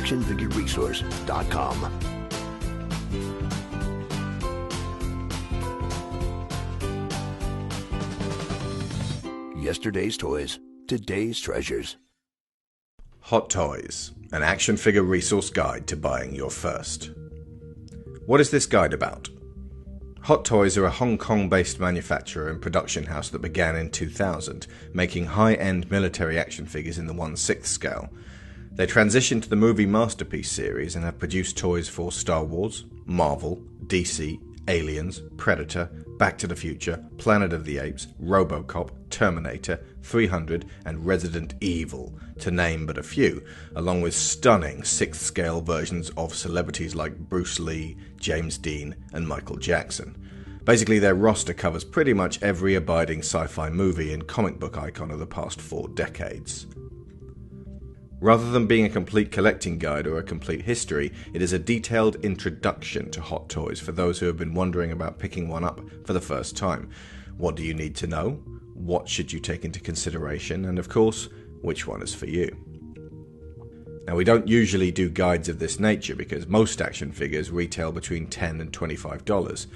actionfigureresource.com. Yesterday's toys, today's treasures. Hot Toys, an action figure resource guide to buying your first. What is this guide about? Hot Toys are a Hong Kong-based manufacturer and production house that began in 2000, making high-end military action figures in the 1/6 scale. They transitioned to the movie Masterpiece series and have produced toys for Star Wars, Marvel, DC, Aliens, Predator, Back to the Future, Planet of the Apes, RoboCop, Terminator, 300, and Resident Evil, to name but a few, along with stunning 6th scale versions of celebrities like Bruce Lee, James Dean, and Michael Jackson. Basically, their roster covers pretty much every abiding sci-fi movie and comic book icon of the past 4 decades. Rather than being a complete collecting guide or a complete history, it is a detailed introduction to Hot Toys for those who have been wondering about picking one up for the first time. What do you need to know? What should you take into consideration? And of course, which one is for you? Now, we don't usually do guides of this nature because most action figures retail between $10 and $25.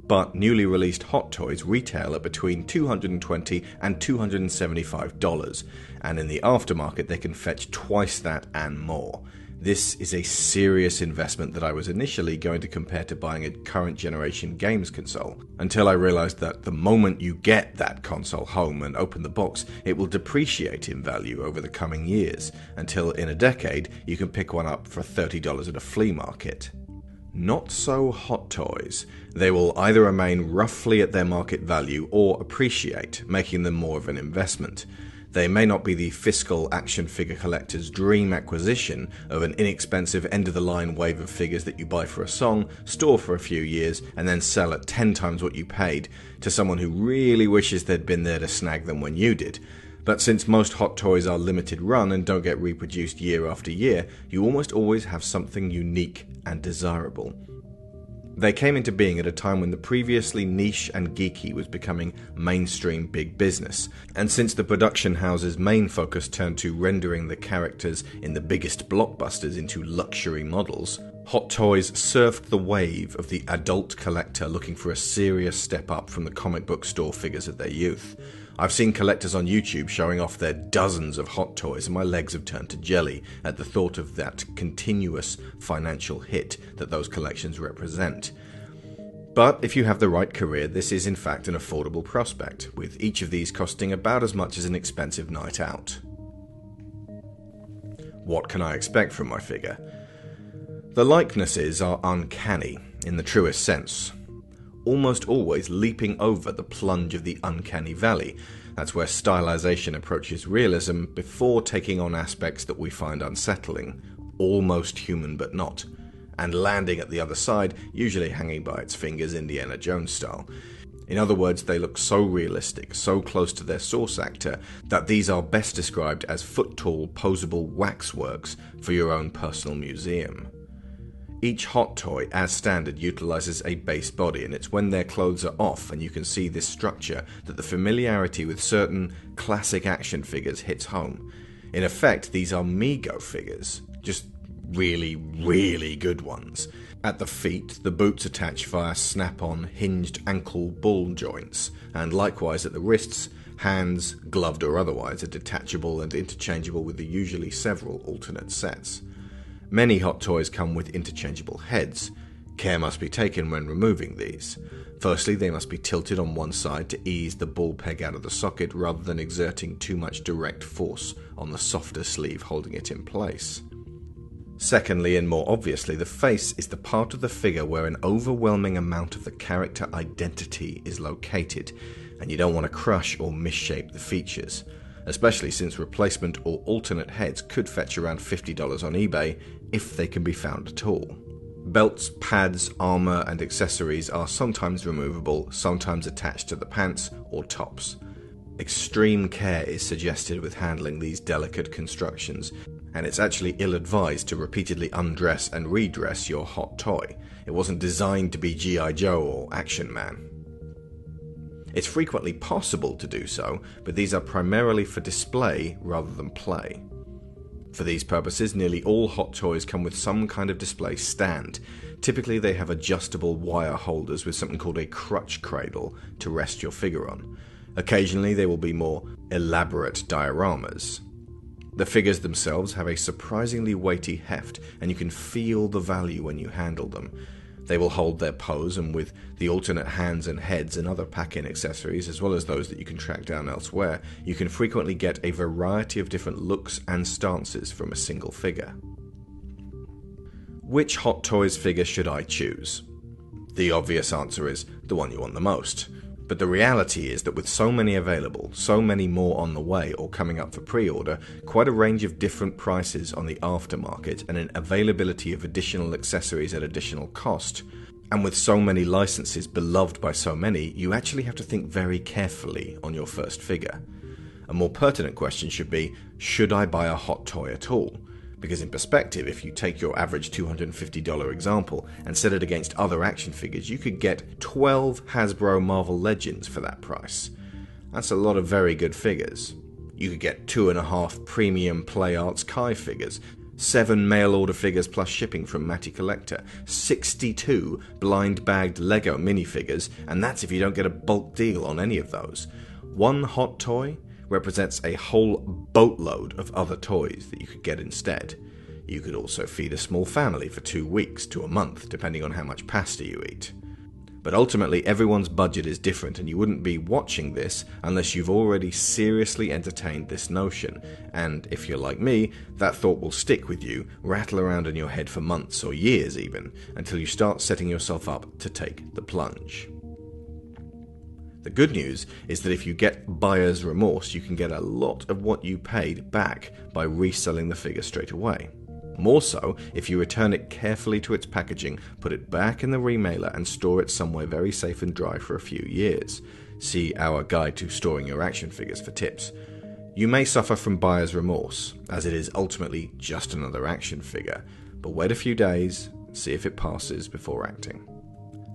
But newly released Hot Toys retail at between $220 and $275, and in the aftermarket they can fetch twice that and more. This is a serious investment that I was initially going to compare to buying a current generation games console, until I realized that the moment you get that console home and open the box, it will depreciate in value over the coming years, until in a decade you can pick one up for $30 at a flea market. Not so Hot Toys. They will either remain roughly at their market value or appreciate, making them more of an investment. They may not be the fiscal action figure collector's dream acquisition of an inexpensive end-of-the-line wave of figures that you buy for a song, store for a few years, and then sell at 10 times what you paid to someone who really wishes they'd been there to snag them when you did. But since most Hot Toys are limited run and don't get reproduced year after year, you almost always have something unique and desirable. They came into being at a time when the previously niche and geeky was becoming mainstream big business, and since the production house's main focus turned to rendering the characters in the biggest blockbusters into luxury models, Hot Toys surfed the wave of the adult collector looking for a serious step up from the comic book store figures of their youth. I've seen collectors on YouTube showing off their dozens of Hot Toys, and my legs have turned to jelly at the thought of that continuous financial hit that those collections represent. But if you have the right career, this is in fact an affordable prospect, with each of these costing about as much as an expensive night out. What can I expect from my figure? The likenesses are uncanny, in the truest sense. Almost always leaping over the plunge of the uncanny valley. That's where stylization approaches realism before taking on aspects that we find unsettling, almost human but not, and landing at the other side, usually hanging by its fingers Indiana Jones style. In other words, they look so realistic, so close to their source actor, that these are best described as foot-tall posable waxworks for your own personal museum. Each Hot Toy, as standard, utilizes a base body, and it's when their clothes are off and you can see this structure that the familiarity with certain classic action figures hits home. In effect, these are Mego figures, just really, really good ones. At the feet, the boots attach via snap-on hinged ankle ball joints, and likewise at the wrists, hands, gloved or otherwise, are detachable and interchangeable with the usually several alternate sets. Many Hot Toys come with interchangeable heads. Care must be taken when removing these. Firstly, they must be tilted on one side to ease the ball peg out of the socket rather than exerting too much direct force on the softer sleeve holding it in place. Secondly, and more obviously, the face is the part of the figure where an overwhelming amount of the character identity is located, and you don't want to crush or misshape the features, especially since replacement or alternate heads could fetch around $50 on eBay if they can be found at all. Belts, pads, armor, and accessories are sometimes removable, sometimes attached to the pants or tops. Extreme care is suggested with handling these delicate constructions, and it's actually ill-advised to repeatedly undress and redress your Hot Toy. It wasn't designed to be G.I. Joe or Action Man. It's frequently possible to do so, but these are primarily for display rather than play. For these purposes, nearly all Hot Toys come with some kind of display stand. Typically they have adjustable wire holders with something called a crutch cradle to rest your figure on. Occasionally there will be more elaborate dioramas. The figures themselves have a surprisingly weighty heft, and you can feel the value when you handle them. They will hold their pose, and with the alternate hands and heads and other pack-in accessories, as well as those that you can track down elsewhere, you can frequently get a variety of different looks and stances from a single figure. Which Hot Toys figure should I choose? The obvious answer is the one you want the most. But the reality is that with so many available, so many more on the way or coming up for pre-order, quite a range of different prices on the aftermarket, and an availability of additional accessories at additional cost, and with so many licenses beloved by so many, you actually have to think very carefully on your first figure. A more pertinent question should be, should I buy a Hot Toy at all? Because in perspective, if you take your average $250 example and set it against other action figures, you could get 12 Hasbro Marvel Legends for that price. That's a lot of very good figures. You could get 2.5 premium Play Arts Kai figures, 7 mail-order figures plus shipping from Matty Collector, 62 blind-bagged Lego minifigures, and that's if you don't get a bulk deal on any of those. One Hot Toy represents a whole boatload of other toys that you could get instead. You could also feed a small family for 2 weeks to a month, depending on how much pasta you eat. But ultimately, everyone's budget is different, and you wouldn't be watching this unless you've already seriously entertained this notion, and if you're like me, that thought will stick with you, rattle around in your head for months or years even, until you start setting yourself up to take the plunge. The good news is that if you get buyer's remorse, you can get a lot of what you paid back by reselling the figure straight away. More so if you return it carefully to its packaging, put it back in the remailer, and store it somewhere very safe and dry for a few years. See our guide to storing your action figures for tips. You may suffer from buyer's remorse, as it is ultimately just another action figure, but wait a few days, see if it passes before acting.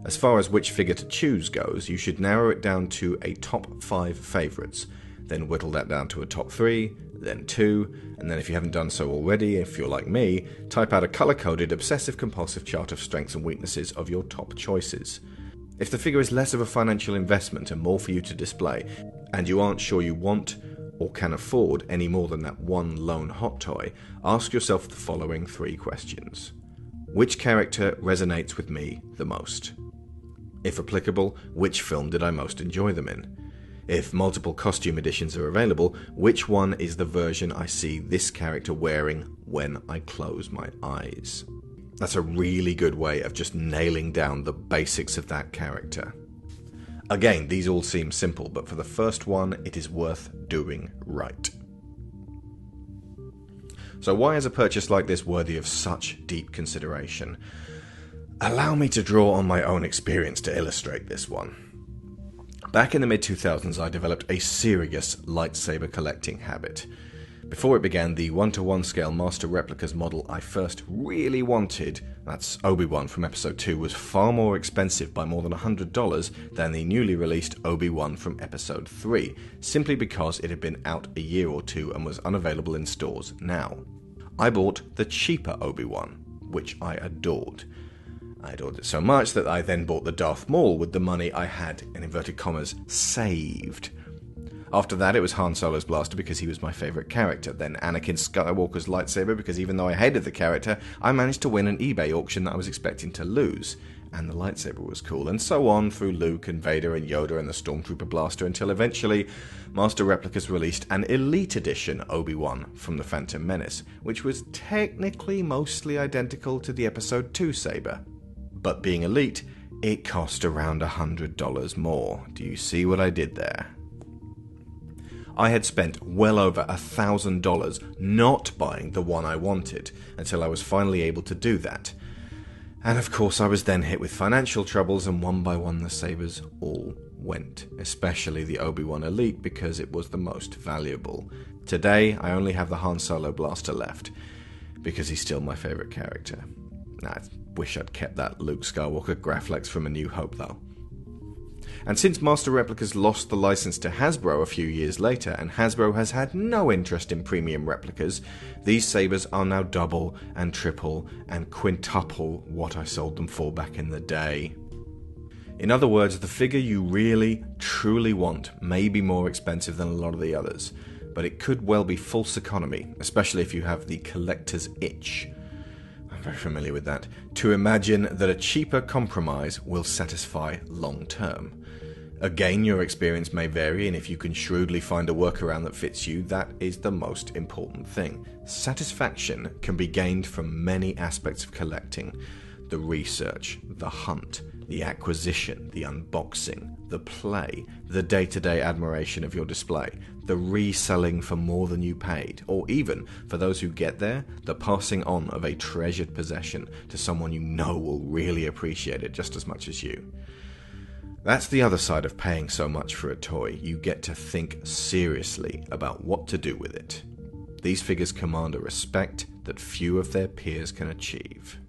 As far as which figure to choose goes, you should narrow it down to a top 5 favourites, then whittle that down to a top 3, then 2, and then if you haven't done so already, if you're like me, type out a colour-coded obsessive-compulsive chart of strengths and weaknesses of your top choices. If the figure is less of a financial investment and more for you to display, and you aren't sure you want or can afford any more than that one lone Hot Toy, ask yourself the following 3 questions. Which character resonates with me the most? If applicable, which film did I most enjoy them in? If multiple costume editions are available, which one is the version I see this character wearing when I close my eyes? That's a really good way of just nailing down the basics of that character. Again, these all seem simple, but for the first one, it is worth doing right. So why is a purchase like this worthy of such deep consideration? Allow me to draw on my own experience to illustrate this one. Back in the mid-2000s, I developed a serious lightsaber collecting habit. Before it began, the 1-to-1 scale Master Replicas model I first really wanted, that's Obi-Wan from Episode 2, was far more expensive by more than $100 than the newly released Obi-Wan from Episode 3, simply because it had been out a year or two and was unavailable in stores now. I bought the cheaper Obi-Wan, which I adored. I adored it so much that I then bought the Darth Maul with the money I had, in inverted commas, saved. After that, it was Han Solo's blaster because he was my favourite character, then Anakin Skywalker's lightsaber because even though I hated the character, I managed to win an eBay auction that I was expecting to lose, and the lightsaber was cool, and so on through Luke and Vader and Yoda and the Stormtrooper blaster until eventually Master Replicas released an Elite Edition Obi-Wan from the Phantom Menace, which was technically mostly identical to the Episode 2 saber. But being Elite, it cost around $100 more. Do you see what I did there? I had spent well over $1,000 not buying the one I wanted until I was finally able to do that. And of course I was then hit with financial troubles, and one by one the sabers all went, especially the Obi-Wan Elite because it was the most valuable. Today I only have the Han Solo blaster left because he's still my favourite character. I wish I'd kept that Luke Skywalker Graflex from A New Hope though. And since Master Replicas lost the license to Hasbro a few years later, and Hasbro has had no interest in premium replicas, these sabers are now double and triple and quintuple what I sold them for back in the day. In other words, the figure you really, truly want may be more expensive than a lot of the others, but it could well be false economy, especially if you have the collector's itch. I'm very familiar with that. To imagine that a cheaper compromise will satisfy long term. Again, your experience may vary, and if you can shrewdly find a workaround that fits you, that is the most important thing. Satisfaction can be gained from many aspects of collecting. The research, the hunt, the acquisition, the unboxing, the play, the day-to-day admiration of your display, the reselling for more than you paid, or even, for those who get there, the passing on of a treasured possession to someone you know will really appreciate it just as much as you. That's the other side of paying so much for a toy. You get to think seriously about what to do with it. These figures command a respect that few of their peers can achieve.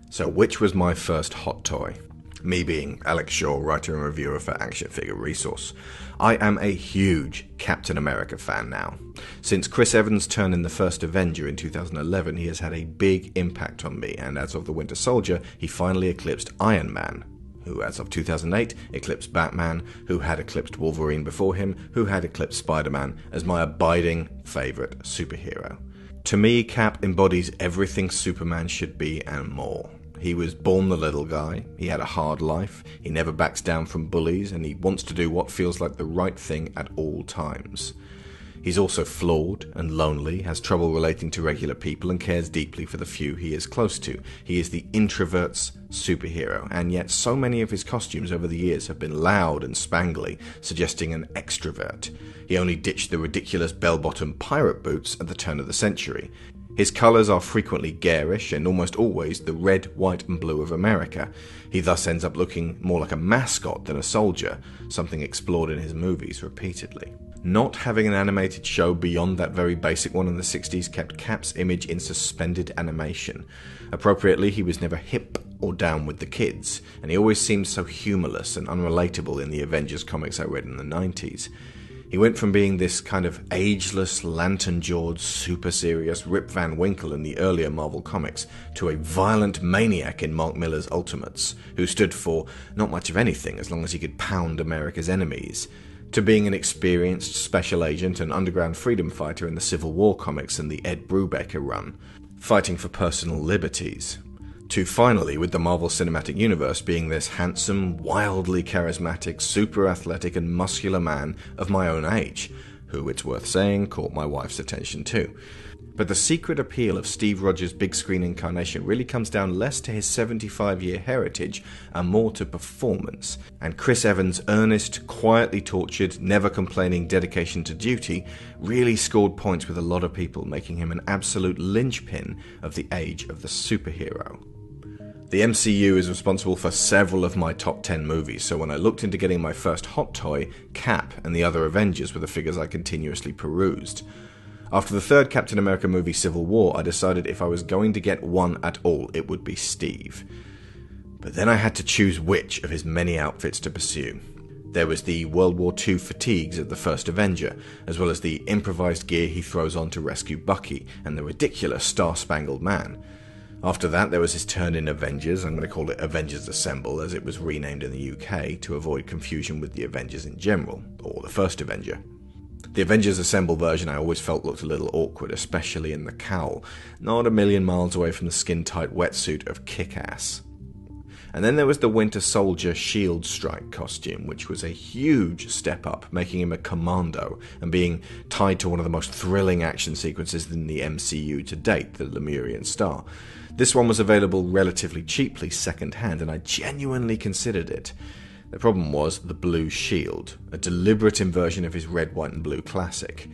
So which was my first hot toy? Me being Alex Shaw, writer and reviewer for Action Figure Resource. I am a huge Captain America fan now. Since Chris Evans' turn in the first Avenger in 2011, he has had a big impact on me, and as of The Winter Soldier, he finally eclipsed Iron Man, who as of 2008 eclipsed Batman, who had eclipsed Wolverine before him, who had eclipsed Spider-Man as my abiding favourite superhero. To me, Cap embodies everything Superman should be and more. He was born the little guy, he had a hard life, he never backs down from bullies, and he wants to do what feels like the right thing at all times. He's also flawed and lonely, has trouble relating to regular people, and cares deeply for the few he is close to. He is the introvert's superhero, and yet so many of his costumes over the years have been loud and spangly, suggesting an extrovert. He only ditched the ridiculous bell-bottom pirate boots at the turn of the century. His colours are frequently garish and almost always the red, white and blue of America. He thus ends up looking more like a mascot than a soldier, something explored in his movies repeatedly. Not having an animated show beyond that very basic one in the 60s kept Cap's image in suspended animation. Appropriately, he was never hip or down with the kids, and he always seemed so humourless and unrelatable in the Avengers comics I read in the 90s. He went from being this kind of ageless, lantern-jawed, super serious Rip Van Winkle in the earlier Marvel comics to a violent maniac in Mark Millar's Ultimates, who stood for not much of anything as long as he could pound America's enemies, to being an experienced special agent and underground freedom fighter in the Civil War comics and the Ed Brubaker run, fighting for personal liberties, to finally, with the Marvel Cinematic Universe, being this handsome, wildly charismatic, super athletic and muscular man of my own age, who, it's worth saying, caught my wife's attention too. But the secret appeal of Steve Rogers' big screen incarnation really comes down less to his 75-year heritage and more to performance, and Chris Evans' earnest, quietly tortured, never complaining dedication to duty really scored points with a lot of people, making him an absolute linchpin of the age of the superhero. The MCU is responsible for several of my top 10 movies, so when I looked into getting my first hot toy, Cap and the other Avengers were the figures I continuously perused. After the third Captain America movie, Civil War, I decided if I was going to get one at all, it would be Steve. But then I had to choose which of his many outfits to pursue. There was the World War II fatigues of the first Avenger, as well as the improvised gear he throws on to rescue Bucky, and the ridiculous Star-Spangled Man. After that, there was his turn in Avengers. I'm going to call it Avengers Assemble, as it was renamed in the UK to avoid confusion with the Avengers in general, or the first Avenger. The Avengers Assemble version I always felt looked a little awkward, especially in the cowl, not a million miles away from the skin-tight wetsuit of Kick-Ass. And then there was the Winter Soldier Shield Strike costume, which was a huge step up, making him a commando and being tied to one of the most thrilling action sequences in the MCU to date, the Lemurian Star. This one was available relatively cheaply second-hand, and I genuinely considered it. The problem was the blue shield, a deliberate inversion of his red, white and blue classic.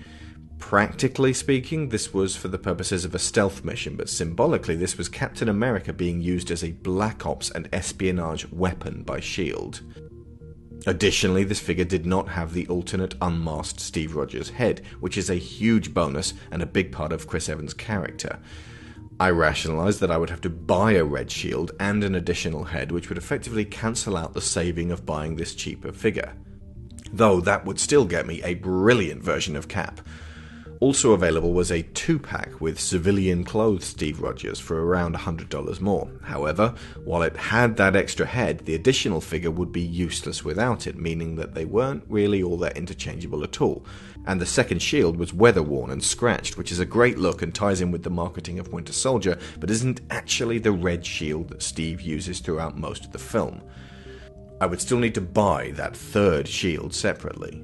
Practically speaking, this was for the purposes of a stealth mission, but symbolically this was Captain America being used as a Black Ops and espionage weapon by S.H.I.E.L.D. Additionally, this figure did not have the alternate unmasked Steve Rogers head, which is a huge bonus and a big part of Chris Evans' character. I rationalised that I would have to buy a red shield and an additional head, which would effectively cancel out the saving of buying this cheaper figure. Though that would still get me a brilliant version of Cap. Also available was a 2-pack with civilian clothes Steve Rogers for around $100 more. However, while it had that extra head, the additional figure would be useless without it, meaning that they weren't really all that interchangeable at all. And the second shield was weather-worn and scratched, which is a great look and ties in with the marketing of Winter Soldier, but isn't actually the red shield that Steve uses throughout most of the film. I would still need to buy that third shield separately.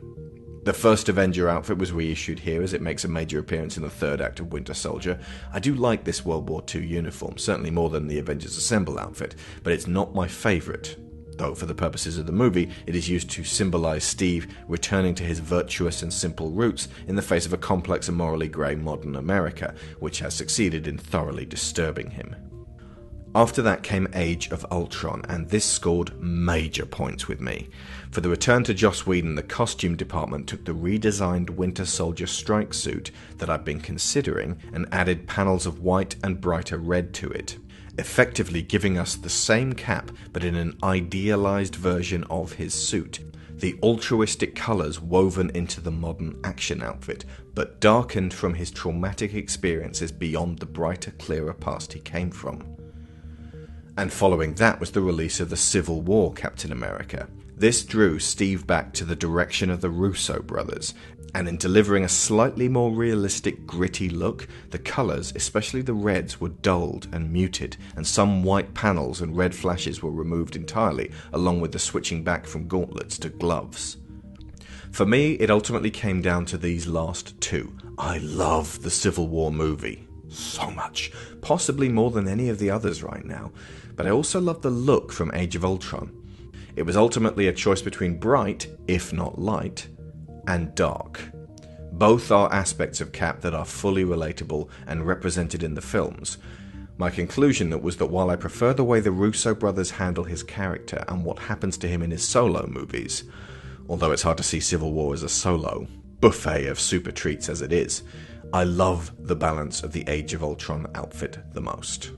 The first Avenger outfit was reissued here as it makes a major appearance in the third act of Winter Soldier. I do like this World War II uniform, certainly more than the Avengers Assemble outfit, but it's not my favourite. Though for the purposes of the movie, it is used to symbolise Steve returning to his virtuous and simple roots in the face of a complex and morally grey modern America, which has succeeded in thoroughly disturbing him. After that came Age of Ultron, and this scored major points with me. For the return to Joss Whedon, the costume department took the redesigned Winter Soldier strike suit that I'd been considering and added panels of white and brighter red to it, effectively giving us the same Cap but in an idealized version of his suit. The altruistic colours woven into the modern action outfit, but darkened from his traumatic experiences beyond the brighter, clearer past he came from. And following that was the release of the Civil War Captain America. This drew Steve back to the direction of the Russo brothers, and in delivering a slightly more realistic, gritty look, the colours, especially the reds, were dulled and muted, and some white panels and red flashes were removed entirely, along with the switching back from gauntlets to gloves. For me, it ultimately came down to these last two. I love the Civil War movie so much, possibly more than any of the others right now, but I also love the look from Age of Ultron. It was ultimately a choice between bright, if not light, and dark. Both are aspects of Cap that are fully relatable and represented in the films. My conclusion was that while I prefer the way the Russo brothers handle his character and what happens to him in his solo movies, although it's hard to see Civil War as a solo buffet of super treats as it is, I love the balance of the Age of Ultron outfit the most.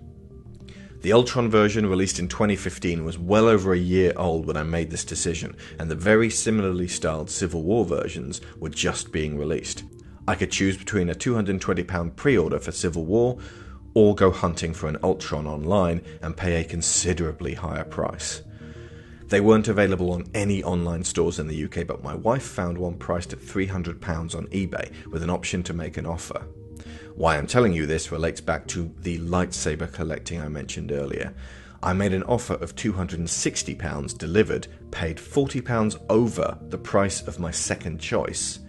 The Ultron version, released in 2015, was well over a year old when I made this decision, and the very similarly styled Civil War versions were just being released. I could choose between a £220 pre-order for Civil War, or go hunting for an Ultron online and pay a considerably higher price. They weren't available on any online stores in the UK, but my wife found one priced at £300 on eBay, with an option to make an offer. Why I'm telling you this relates back to the lightsaber collecting I mentioned earlier. I made an offer of £260 delivered, paid £40 over the price of my second choice,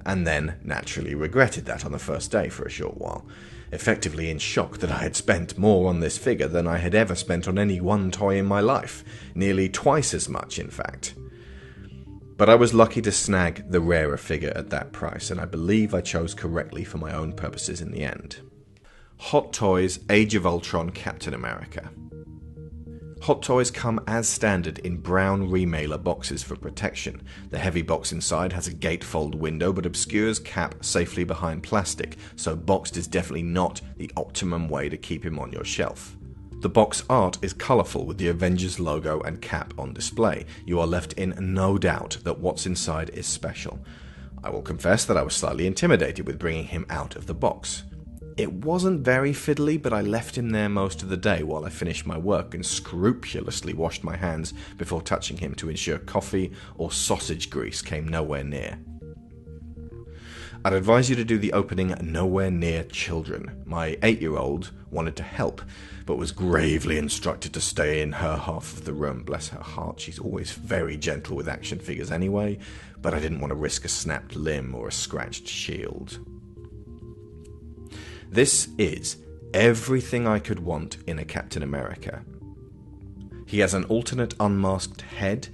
and then naturally regretted that on the first day for a short while, effectively in shock that I had spent more on this figure than I had ever spent on any one toy in my life, nearly twice as much in fact. But I was lucky to snag the rarer figure at that price, and I believe I chose correctly for my own purposes in the end. Hot Toys Age of Ultron Captain America. Hot Toys come as standard in brown remailer boxes for protection. The heavy box inside has a gatefold window but obscures Cap safely behind plastic, so boxed is definitely not the optimum way to keep him on your shelf. The box art is colourful with the Avengers logo and Cap on display. You are left in no doubt that what's inside is special. I will confess that I was slightly intimidated with bringing him out of the box. It wasn't very fiddly, but I left him there most of the day while I finished my work and scrupulously washed my hands before touching him to ensure coffee or sausage grease came nowhere near. I'd advise you to do the opening nowhere near children. My 8-year-old wanted to help, but was gravely instructed to stay in her half of the room. Bless her heart, she's always very gentle with action figures anyway, but I didn't want to risk a snapped limb or a scratched shield. This is everything I could want in a Captain America. He has an alternate unmasked head.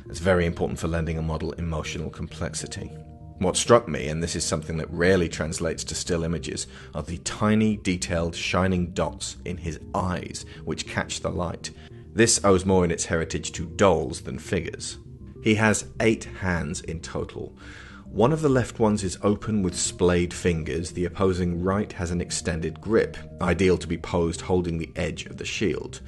That's very important for lending a model emotional complexity. What struck me, and this is something that rarely translates to still images, are the tiny, detailed, shining dots in his eyes which catch the light. This owes more in its heritage to dolls than figures. He has 8 hands in total, One of the left ones is open with splayed fingers, the opposing right has an extended grip, ideal to be posed holding the edge of the shield.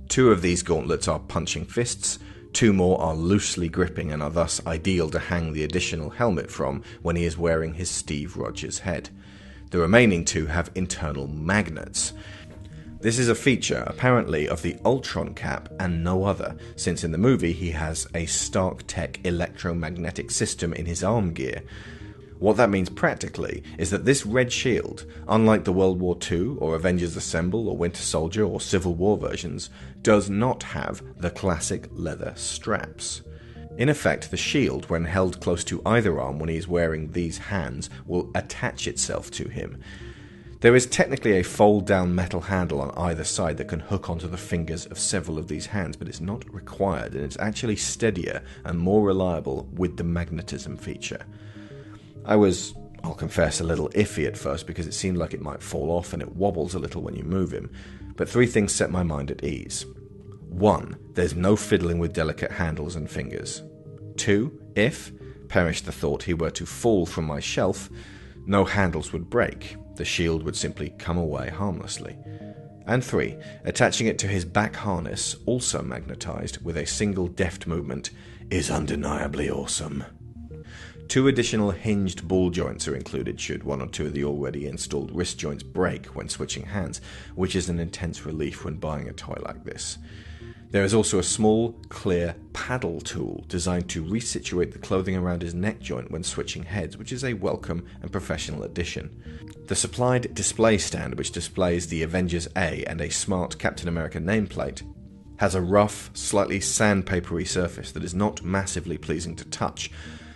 2 of these gauntlets are punching fists, 2 more are loosely gripping and are thus ideal to hang the additional helmet from when he is wearing his Steve Rogers head. The remaining 2 have internal magnets. This is a feature, apparently, of the Ultron Cap and no other, since in the movie he has a Stark Tech electromagnetic system in his arm gear. What that means practically is that this red shield, unlike the World War II or Avengers Assemble or Winter Soldier or Civil War versions, does not have the classic leather straps. In effect, the shield, when held close to either arm when he is wearing these hands, will attach itself to him. There is technically a fold-down metal handle on either side that can hook onto the fingers of several of these hands, but it's not required, and it's actually steadier and more reliable with the magnetism feature. I was, I'll confess, a little iffy at first because it seemed like it might fall off and it wobbles a little when you move him, but 3 things set my mind at ease. 1. There's no fiddling with delicate handles and fingers. 2. If, perish the thought, he were to fall from my shelf, no handles would break. The shield would simply come away harmlessly. And 3. Attaching it to his back harness, also magnetized, with a single deft movement, is undeniably awesome. 2 additional hinged ball joints are included should 1 or 2 of the already installed wrist joints break when switching hands, which is an intense relief when buying a toy like this. There is also a small, clear paddle tool designed to resituate the clothing around his neck joint when switching heads, which is a welcome and professional addition. The supplied display stand, which displays the Avengers A and a smart Captain America nameplate, has a rough, slightly sandpapery surface that is not massively pleasing to touch,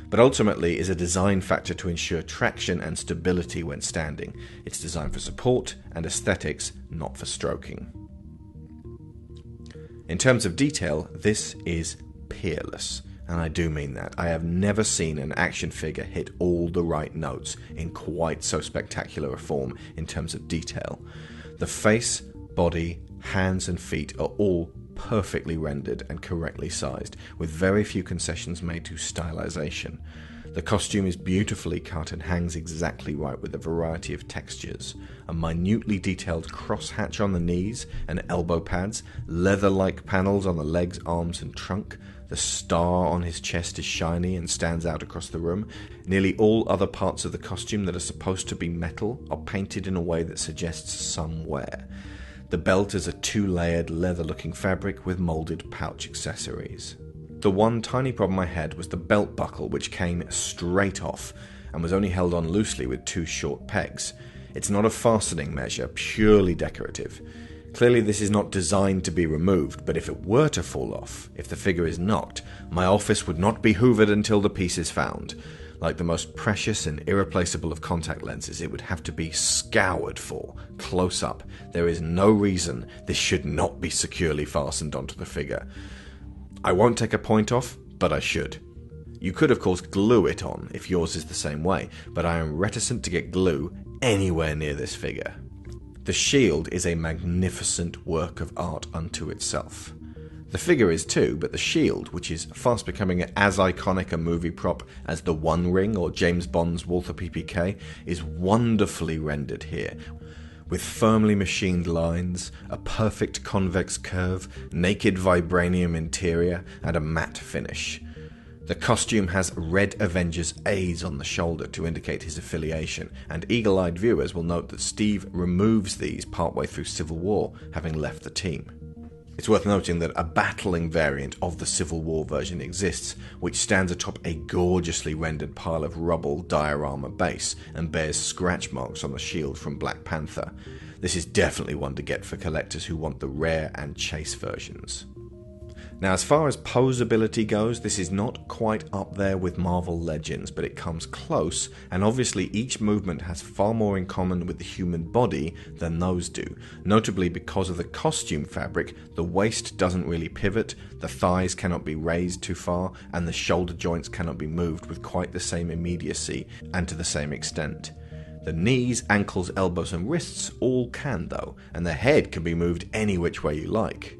but ultimately is a design factor to ensure traction and stability when standing. It's designed for support and aesthetics, not for stroking. In terms of detail, this is peerless, and I do mean that. I have never seen an action figure hit all the right notes in quite so spectacular a form in terms of detail. The face, body, hands and feet are all perfectly rendered and correctly sized, with very few concessions made to stylization. The costume is beautifully cut and hangs exactly right with a variety of textures. A minutely detailed crosshatch on the knees and elbow pads, leather-like panels on the legs, arms and trunk. The star on his chest is shiny and stands out across the room. Nearly all other parts of the costume that are supposed to be metal are painted in a way that suggests some wear. The belt is a 2-layered leather-looking fabric with molded pouch accessories. The one tiny problem I had was the belt buckle, which came straight off and was only held on loosely with 2 short pegs. It's not a fastening measure, purely decorative. Clearly this is not designed to be removed, but if it were to fall off, if the figure is knocked, my office would not be hoovered until the piece is found. Like the most precious and irreplaceable of contact lenses, it would have to be scoured for, close up. There is no reason this should not be securely fastened onto the figure. I won't take a point off, but I should. You could of course glue it on if yours is the same way, but I am reticent to get glue anywhere near this figure. The shield is a magnificent work of art unto itself. The figure is too, but the shield, which is fast becoming as iconic a movie prop as the One Ring or James Bond's Walther PPK, is wonderfully rendered here, with firmly machined lines, a perfect convex curve, naked vibranium interior, and a matte finish. The costume has red Avengers A's on the shoulder to indicate his affiliation, and eagle-eyed viewers will note that Steve removes these partway through Civil War, having left the team. It's worth noting that a battling variant of the Civil War version exists, which stands atop a gorgeously rendered pile of rubble diorama base and bears scratch marks on the shield from Black Panther. This is definitely one to get for collectors who want the rare and chase versions. Now, as far as posability goes, this is not quite up there with Marvel Legends, but it comes close, and obviously each movement has far more in common with the human body than those do. Notably, because of the costume fabric, the waist doesn't really pivot, the thighs cannot be raised too far, and the shoulder joints cannot be moved with quite the same immediacy and to the same extent. The knees, ankles, elbows and wrists all can though, and the head can be moved any which way you like.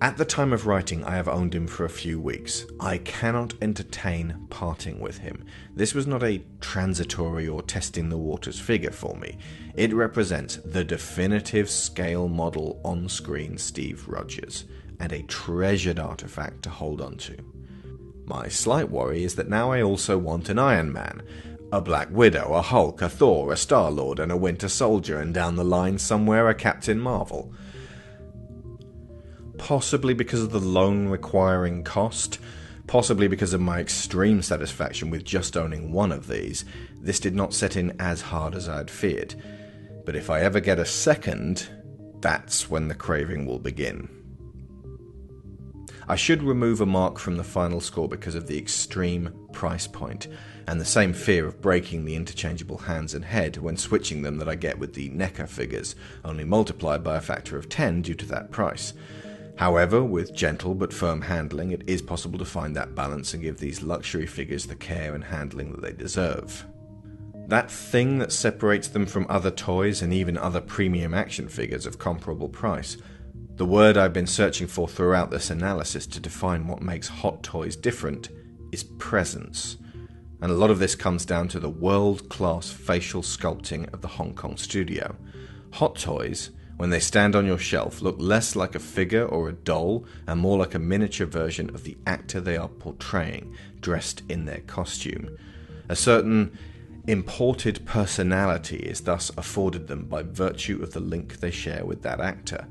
At the time of writing, I have owned him for a few weeks. I cannot entertain parting with him. This was not a transitory or testing the waters figure for me. It represents the definitive scale model on-screen Steve Rogers, and a treasured artifact to hold on to. My slight worry is that now I also want an Iron Man, a Black Widow, a Hulk, a Thor, a Star-Lord, and a Winter Soldier, and down the line somewhere a Captain Marvel. Possibly because of the loan requiring cost, possibly because of my extreme satisfaction with just owning one of these, this did not set in as hard as I had feared. But if I ever get a second, that's when the craving will begin. I should remove a mark from the final score because of the extreme price point, and the same fear of breaking the interchangeable hands and head when switching them that I get with the NECA figures, only multiplied by a factor of 10 due to that price. However, with gentle but firm handling, it is possible to find that balance and give these luxury figures the care and handling that they deserve. That thing that separates them from other toys and even other premium action figures of comparable price, the word I've been searching for throughout this analysis to define what makes Hot Toys different, is presence. And a lot of this comes down to the world-class facial sculpting of the Hong Kong studio. Hot Toys, when they stand on your shelf, look less like a figure or a doll and more like a miniature version of the actor they are portraying, dressed in their costume. A certain imported personality is thus afforded them by virtue of the link they share with that actor,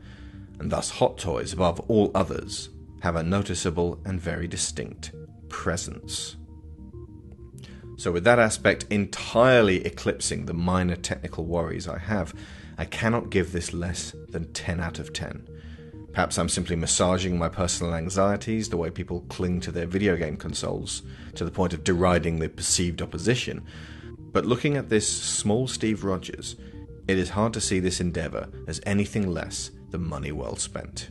and thus Hot Toys, above all others, have a noticeable and very distinct presence. So with that aspect entirely eclipsing the minor technical worries I have, I cannot give this less than 10 out of 10. Perhaps I'm simply massaging my personal anxieties the way people cling to their video game consoles, to the point of deriding the perceived opposition. But looking at this small Steve Rogers, it is hard to see this endeavour as anything less than money well spent.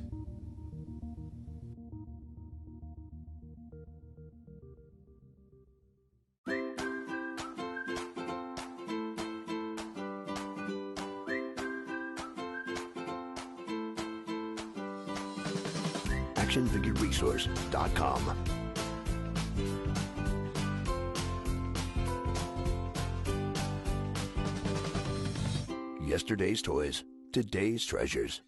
actionfigureresource.com. Yesterday's toys, today's treasures.